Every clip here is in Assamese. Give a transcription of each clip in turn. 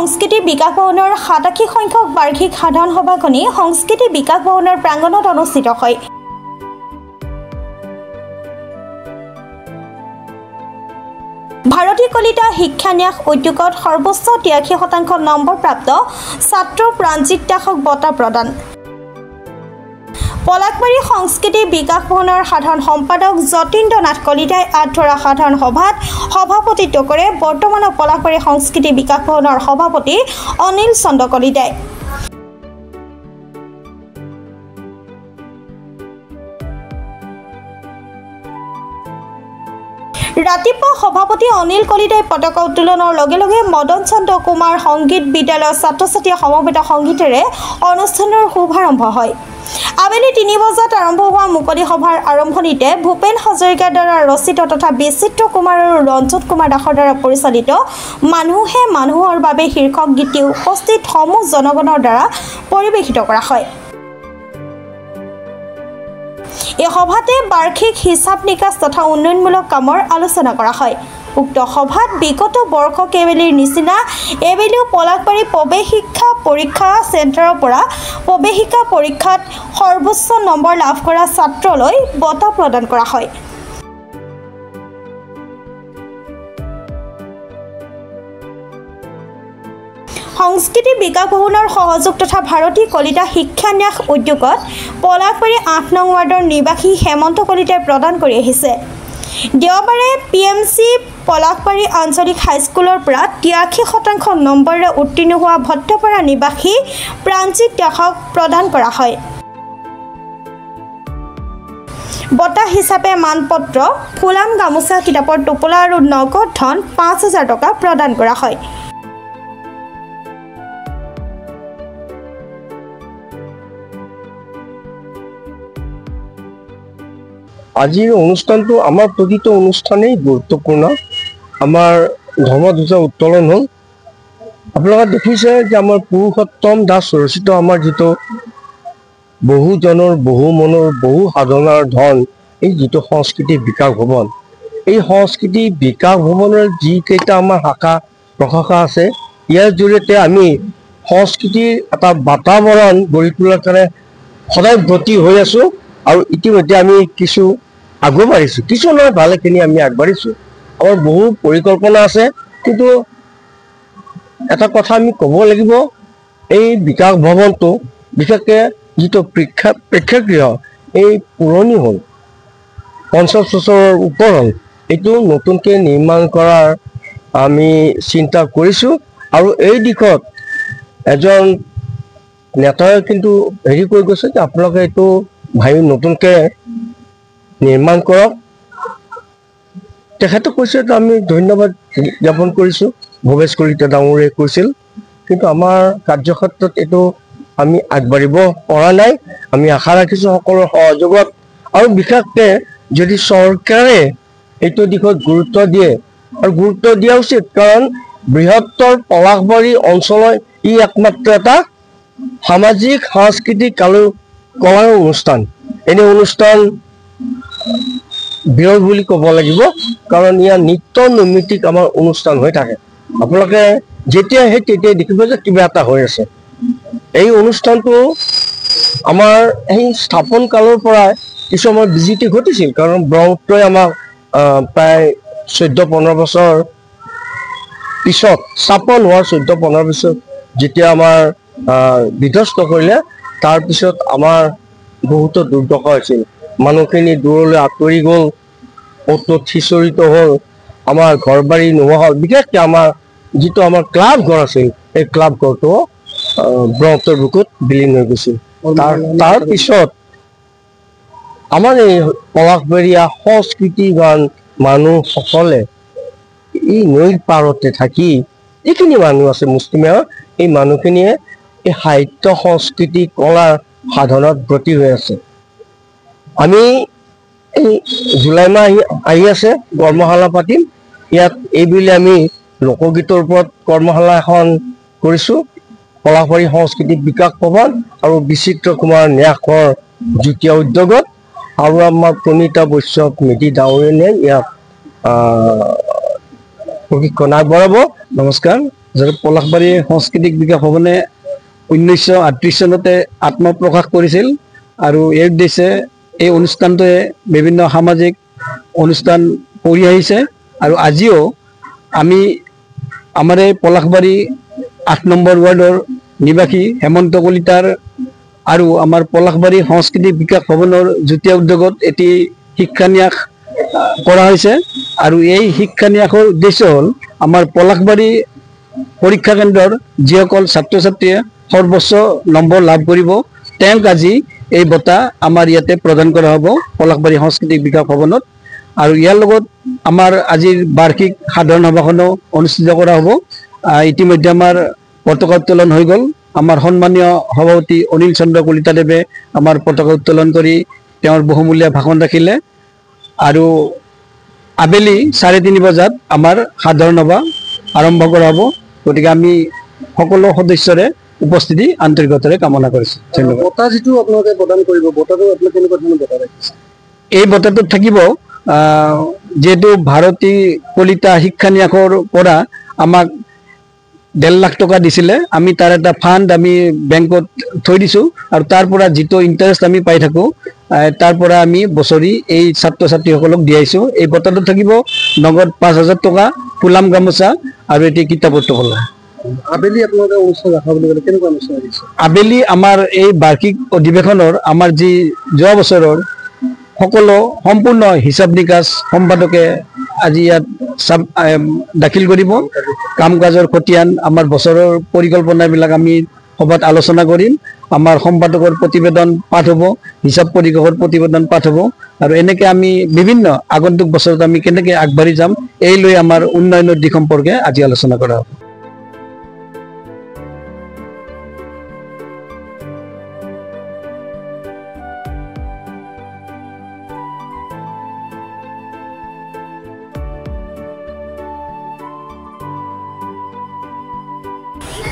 সংস্কৃতি বিকাশ ভৱনৰ 87 সংখ্যক বাৰ্ষিক সাধাৰণ সভাখনি সংস্কৃতি বিকাশ ভৱনৰ প্ৰাংগণত অনুষ্ঠিত হয়। ভাৰতী কলিতা শিক্ষা ন্যাস উদ্যোগত সৰ্বোচ্চ 83% নম্বৰপ্ৰাপ্ত ছাত্ৰ প্ৰাঞ্জিত দাসক বঁটা প্ৰদান। পলাকবাৰী সংস্কৃতি বিকাশ ভৱনৰ সাধাৰণ সম্পাদক যতীন্দ্ৰ নাথ কলিতাই আধৰা সাধাৰণ সভাত সভাপতিত্ব কৰে। বৰ্তমানৰ পলাকবাৰী সংস্কৃতি বিকাশ ভৱনৰ সভাপতি অনিল চন্দ্ৰ কলিতাই। ৰাতিপুৱা সভাপতি অনিল কলিতাই পতাকা উত্তোলনৰ লগে লগে মদন চন্দ্ৰ কুমাৰ সংগীত বিদ্যালয়ৰ ছাত্ৰ ছাত্ৰীয়ে সমবেত সংগীতেৰে অনুষ্ঠানৰ শুভাৰম্ভ হয়। আবেলি 3 বজাত আৰম্ভ হোৱা মুকলি সভাৰ আৰম্ভণিতে ভূপেন হাজৰিকাৰ দ্বাৰা ৰচিত তথা বিচিত্ৰ কুমাৰ আৰু ৰঞ্জিত কুমাৰ দাসৰ দ্বাৰা পৰিচালিত মানুহে মানুহৰ বাবে শীৰ্ষক গীতটি উপস্থিত সমূহ জনগণৰ দ্বাৰা পৰিৱেশিত কৰা হয়। এই সভাতে বাৰ্ষিক হিচাপ নিকাচ তথা উন্নয়নমূলক কামৰ আলোচনা কৰা হয়। উক্ত সভাত বিগত বৰ্ষ কেইবেলিৰ নিচিনা এবেলিও পলাকবাৰী প্ৰৱেশিকা পৰীক্ষা চেণ্টাৰৰ পৰা প্ৰৱেশিকা পৰীক্ষাত সৰ্বোচ্চ নম্বৰ লাভ কৰা ছাত্ৰলৈ বঁটা প্ৰদান কৰা হয়। সংস্কৃতি বিকাশ ভৱনৰ সহযোগ তথা ভাৰতী কলিতা শিক্ষা ন্যাস উদ্যোগত পলাকবাৰী 8 নং ৱাৰ্ডৰ নিবাসী হেমন্ত কলিতাই প্ৰদান কৰি আহিছে। দেওবাৰে PMC পলাকবাৰী আঞ্চলিক হাইস্কুলৰ পৰা 83% নম্বৰেৰে উত্তীৰ্ণ হোৱা ভট্টপাৰা নিবাসী প্ৰাঞ্জিত দাসক প্ৰদান কৰা হয়। বঁটা হিচাপে মানপত্ৰ, ফুলাম গামোচা, কিতাপৰ টোপোলা আৰু নগদ ধন 5000 টকা প্ৰদান কৰা হয়। আজিৰ অনুষ্ঠানটো আমাৰ প্ৰতিটো অনুষ্ঠানেই গুৰুত্বপূৰ্ণ। আমাৰ ধৰ্মধ্বজ উত্তোলন হ'ল। আপোনালোকে দেখিছে যে আমাৰ পুৰুষোত্তম দাস ৰচিত আমাৰ যিটো বহুজনৰ বহু মনৰ বহু সাধনাৰ ধন, এই যিটো সংস্কৃতি বিকাশ ভৱন, এই সংস্কৃতি বিকাশ ভৱনৰ যিকেইটা আমাৰ শাখা প্ৰশাখা আছে, ইয়াৰ জৰিয়তে আমি সংস্কৃতিৰ এটা বাতাবৰণ গঢ়ি তোলাৰ কাৰণে সদায় ব্ৰতী হৈ আছোঁ। আৰু ইতিমধ্যে আমি কিছু আগবাঢ়িছোঁ, কিছু নহয় ভালেখিনি আমি আগবাঢ়িছোঁ। আমাৰ বহু পৰিকল্পনা আছে, কিন্তু এটা কথা আমি ক'ব লাগিব, এই বিকাশ ভৱনটো বিশেষকৈ যিটো প্ৰেক্ষাগৃহ, এই পুৰণি হ'ল, 50 বছৰৰ ওপৰ হ'ল। এইটো নতুনকৈ নিৰ্মাণ কৰাৰ আমি চিন্তা কৰিছোঁ। আৰু এই দিশত এজন নেতাই কিন্তু হেৰি কৰি গৈছে যে আপোনালোকে এইটো ভাবি নতুনকৈ নিৰ্মাণ কৰক। তেখেতে কৈছে যে আমি ধন্যবাদ জ্ঞাপন কৰিছোঁ, ভৱেশ কলিতা ডাঙৰীয়াই কৈছিল, কিন্তু আমাৰ কাৰ্যক্ষেত্ৰত এইটো আমি আগবাঢ়িব পৰা নাই। আমি আশা ৰাখিছোঁ সকলোৰে সহযোগত, আৰু বিশেষকৈ যদি চৰকাৰে এইটো দিশত গুৰুত্ব দিয়ে, আৰু গুৰুত্ব দিয়া উচিত, কাৰণ বৃহত্তৰ পলাশবাৰী অঞ্চলৰ ই একমাত্ৰ এটা সামাজিক সাংস্কৃতিক কলাৰ অনুষ্ঠান। এনে অনুষ্ঠান বিৰল বুলি ক'ব লাগিব, কাৰণ ইয়াৰ নিত্য নৈমিত্তিক আমাৰ অনুষ্ঠান হৈ থাকে। আপোনালোকে যেতিয়া আহে তেতিয়াই দেখিব যে কিবা এটা হৈ আছে। এই অনুষ্ঠানটো আমাৰ এই স্থাপন কালৰ পৰাই কিছু আমাৰ বিজুতি ঘটিছিল, কাৰণ ব্ৰহ্মপুত্ৰই আমাক প্ৰায় 14-15 বছৰ পিছত, স্থাপন হোৱাৰ 14-15 বছৰ যেতিয়া আমাৰ বিধ্বস্ত কৰিলে, তাৰপিছত আমাৰ বহুতো দুৰ্দশা হৈছিল। মানুহখিনি দূৰলৈ আঁতৰি গ'ল, অতত সিঁচৰিত হ'ল, আমাৰ ঘৰ বাৰী নোহোৱা হ'ল। বিশেষকৈ আমাৰ যিটো আমাৰ ক্লাব ঘৰ আছিল, এই ক্লাব ঘৰটো ব্ৰহ্মপুত্ৰৰ বুকুত বিলীন হৈ গৈছিল। তাৰপিছত আমাৰ এই পলাশবাৰীয়া সংস্কৃতিবান মানুহসকলে এই নৈৰ পাৰতে থাকি, যিখিনি মানুহ আছে মুষ্টিমেয়, এই মানুহখিনিয়ে এই সাহিত্য সংস্কৃতি কলাৰ সাধনাত ব্ৰতী হৈ আছে। আমি এই জুলাই মাহ আহি আছে, কৰ্মশালা পাতিম। ইয়াত এইবুলি আমি লোকগীতৰ ওপৰত কৰ্মশালা এখন কৰিছোঁ, পলাশবাৰী সংস্কৃতি বিকাশ ভৱন আৰু বিচিত্ৰ কুমাৰ ন্যাসৰ যুটীয়া উদ্যোগত, আৰু আমাৰ প্ৰণীতা বৈশ্যৱ মেধি ডাঙৰীয়াই ইয়াত প্ৰশিক্ষণ আগবঢ়াব। নমস্কাৰ। পলাশবাৰী সাংস্কৃতিক বিকাশ ভৱনে 1938 চনতে আত্মপ্ৰকাশ কৰিছিল আৰু এই উদ্দেশ্যে এই অনুষ্ঠানটোৱে বিভিন্ন সামাজিক অনুষ্ঠান কৰি আহিছে আৰু আজিও আমি আমাৰ এই পলাশবাৰী 8 নম্বৰ ৱাৰ্ডৰ নিবাসী হেমন্ত কলিতাৰ আৰু আমাৰ পলাশবাৰী সাংস্কৃতিক বিকাশ ভৱনৰ যুটীয়া উদ্যোগত এটি শিক্ষান্যাস কৰা হৈছে আৰু এই শিক্ষান্যাসৰ উদ্দেশ্য হ'ল আমাৰ পলাশবাৰী পৰীক্ষা কেন্দ্ৰৰ যিসকল ছাত্ৰ ছাত্ৰীয়ে সৰ্বোচ্চ নম্বৰ লাভ কৰিব তেওঁক আজি এই বঁটা আমাৰ ইয়াতে প্ৰদান কৰা হ'ব পলাশবাৰী সাংস্কৃতিক বিকাশ ভৱনত আৰু ইয়াৰ লগত আমাৰ আজিৰ বাৰ্ষিক সাধাৰণ সভাখনো অনুষ্ঠিত কৰা হ'ব ইতিমধ্যে আমাৰ পতাকা উত্তোলন হৈ গ'ল আমাৰ সন্মানীয় সভাপতি অনিল চন্দ্ৰ কলিতাদেৱে আমাৰ পতাকা উত্তোলন কৰি তেওঁৰ বহুমূলীয়া ভাষণ ৰাখিলে আৰু আবেলি 3:30 বজাত আমাৰ সাধাৰণ সভা আৰম্ভ কৰা হ'ব গতিকে আমি সকলো সদস্যৰে উপস্থিতি আন্তৰিকতাৰে কামনা কৰিছোঁ ধন্যবাদ বঁটা যিটো আপোনালোকে প্ৰদান কৰিব বঁটাটো আপোনালোকে কেনেকুৱা ধৰণৰ বঁটা ৰাখিছে এই বঁটাটোত থাকিব যেহেতু ভাৰতী কলিতা শিক্ষান্যাসৰ পৰা আমাক 1.5 লাখ টকা দিছিলে আমি তাৰ এটা ফান্ড আমি বেংকত থৈ দিছো আৰু তাৰ পৰা যিটো ইন্টাৰেষ্ট আমি পাই থাকো তাৰ পৰা আমি বছৰি এই ছাত্ৰ ছাত্ৰীসকলক দিয়াইছো এই বঁটাটো থাকিব নগদ 5000 টকা ফুলাম গামোচা আৰু এটি কিতাপৰ টুকুৰা আবেলি আপোনালোকে অনুষ্ঠান ৰাখা বুলি ক'লে কেনেকুৱা অনুষ্ঠান ৰাখিছে আবেলি আমাৰ এই বাৰ্ষিক অধিৱেশনৰ আমাৰ যি যোৱা বছৰৰ সকলো সম্পূৰ্ণ হিচাপ নিকাচ সম্পাদকে আজি ইয়াত দাখিল কৰিব কাম কাজৰ খতিয়ান আমাৰ বছৰৰ পৰিকল্পনাবিলাক আমি সভাত আলোচনা কৰিম আমাৰ সম্পাদকৰ প্ৰতিবেদন পাঠ হ'ব হিচাপ পৰীক্ষকৰ প্ৰতিবেদন পাঠ হ'ব আৰু এনেকৈ আমি বিভিন্ন আগন্তুক বছৰত আমি কেনেকৈ আগবাঢ়ি যাম এই লৈ আমাৰ উন্নয়নৰ দিশ সম্পৰ্কে আজি আলোচনা কৰা হ'ব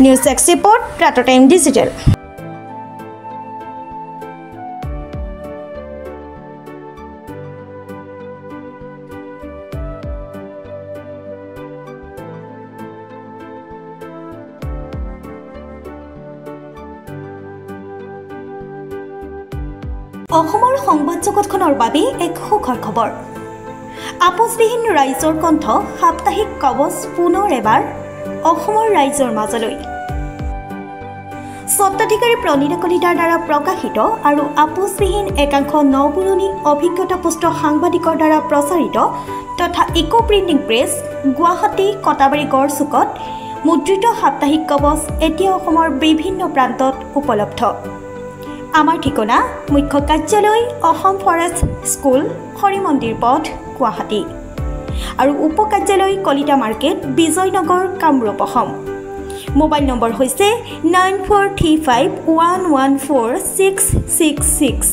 নিউজ ডেস্ক ৰিপৰ্ট প্ৰাতঃ টাইম ডিজিটেল অসমৰ সংবাদ জগতখনৰ বাবে এক সুখৰ খবৰ আপোচবিহীন ৰাইজৰ কণ্ঠ সাপ্তাহিক কবচ পুনৰ এবাৰ অসমৰ ৰাইজৰ মাজলৈ স্বত্বাধিকাৰী প্ৰণীতা কলিতাৰ দ্বাৰা প্ৰকাশিত আৰু আপোচবিহীন একাংশ নপুৰণি অভিজ্ঞতাপুষ্ট সাংবাদিকৰ দ্বাৰা প্ৰচাৰিত তথা eco printing press Guwahati Katabari গড়চুকত মুদ্ৰিত সাপ্তাহিক কবচ এতিয়া অসমৰ বিভিন্ন প্ৰান্তত উপলব্ধ আমাৰ ঠিকনা মুখ্য কাৰ্যালয় অসম ফৰেষ্ট স্কুল হৰি মন্দিৰ পথ গুৱাহাটী আৰু উপ কাৰ্যালয় Kalita market Bijoynagar Kamrup Assam mobile number হৈছে 9435114666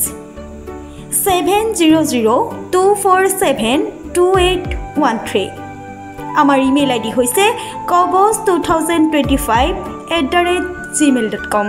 70024728813 আমাৰ ইমেইল আইডি হৈছে kobos2025@gmail.com